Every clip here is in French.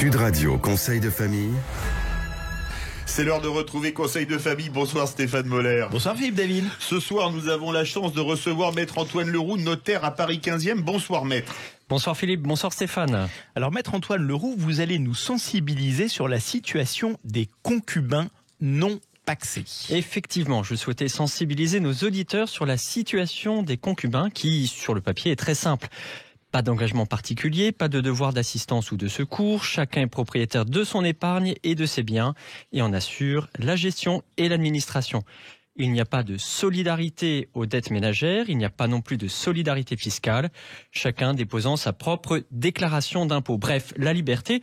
Sud Radio, conseil de famille. C'est l'heure de retrouver Conseil de famille. Bonsoir Stéphane Moller. Bonsoir Philippe David. Ce soir, nous avons la chance de recevoir Maître Antoine Leroux, notaire à Paris 15e. Bonsoir Maître. Bonsoir Philippe, bonsoir Stéphane. Alors Maître Antoine Leroux, vous allez nous sensibiliser sur la situation des concubins non pacsés. Effectivement, je souhaitais sensibiliser nos auditeurs sur la situation des concubins qui, sur le papier, est très simple. Pas d'engagement particulier, pas de devoir d'assistance ou de secours, chacun est propriétaire de son épargne et de ses biens et en assure la gestion et l'administration. Il n'y a pas de solidarité aux dettes ménagères, il n'y a pas non plus de solidarité fiscale, chacun déposant sa propre déclaration d'impôt. Bref, la liberté,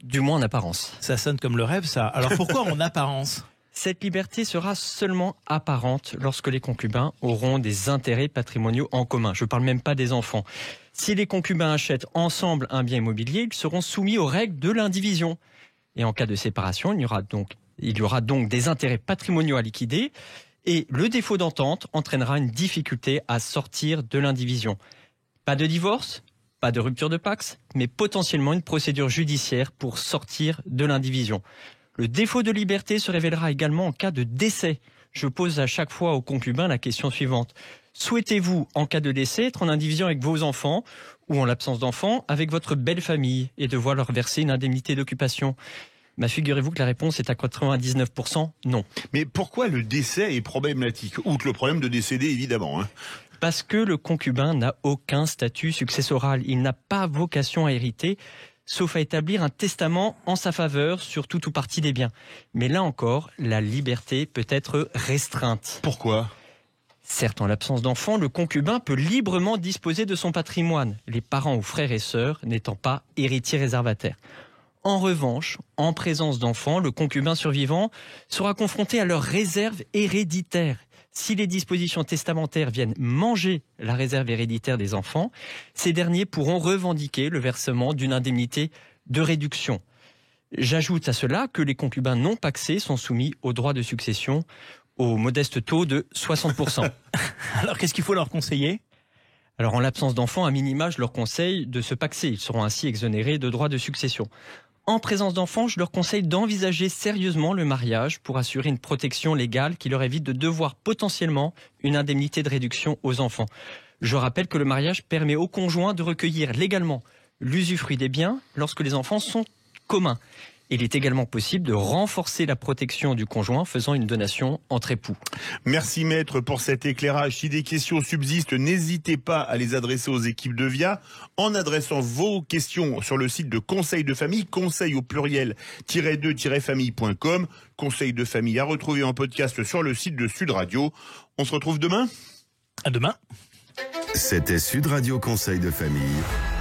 du moins en apparence. Ça sonne comme le rêve ça. Alors pourquoi en apparence ? Cette liberté sera seulement apparente lorsque les concubins auront des intérêts patrimoniaux en commun. Je ne parle même pas des enfants. Si les concubins achètent ensemble un bien immobilier, ils seront soumis aux règles de l'indivision. Et en cas de séparation, il y aura donc des intérêts patrimoniaux à liquider et le défaut d'entente entraînera une difficulté à sortir de l'indivision. Pas de divorce, pas de rupture de pax, mais potentiellement une procédure judiciaire pour sortir de l'indivision. Le défaut de liberté se révélera également en cas de décès. Je pose à chaque fois aux concubins la question suivante. Souhaitez-vous, en cas de décès, être en indivision avec vos enfants ou en l'absence d'enfants, avec votre belle famille et devoir leur verser une indemnité d'occupation ? Figurez-vous que la réponse est à 99% non. Mais pourquoi le décès est problématique ? Outre le problème de décéder, évidemment. Parce que le concubin n'a aucun statut successoral. Il n'a pas vocation à hériter, sauf à établir un testament en sa faveur sur tout ou partie des biens. Mais là encore, la liberté peut être restreinte. Pourquoi ? Certes, en l'absence d'enfants, le concubin peut librement disposer de son patrimoine, les parents ou frères et sœurs n'étant pas héritiers réservataires. En revanche, en présence d'enfants, le concubin survivant sera confronté à leurs réserves héréditaires. Si les dispositions testamentaires viennent manger la réserve héréditaire des enfants, ces derniers pourront revendiquer le versement d'une indemnité de réduction. J'ajoute à cela que les concubins non pacsés sont soumis au droit de succession au modeste taux de 60%. Alors qu'est-ce qu'il faut leur conseiller ? Alors en l'absence d'enfants, à minima, je leur conseille de se paxer. Ils seront ainsi exonérés de droits de succession. En présence d'enfants, je leur conseille d'envisager sérieusement le mariage pour assurer une protection légale qui leur évite de devoir potentiellement une indemnité de réduction aux enfants. Je rappelle que le mariage permet aux conjoints de recueillir légalement l'usufruit des biens lorsque les enfants sont communs. Il est également possible de renforcer la protection du conjoint en faisant une donation entre époux. Merci Maître pour cet éclairage. Si des questions subsistent, n'hésitez pas à les adresser aux équipes de VIA en adressant vos questions sur le site de Conseil de famille, conseil au pluriel -2-famille.com. Conseil de famille à retrouver en podcast sur le site de Sud Radio. On se retrouve demain ? À demain. C'était Sud Radio, conseil de famille.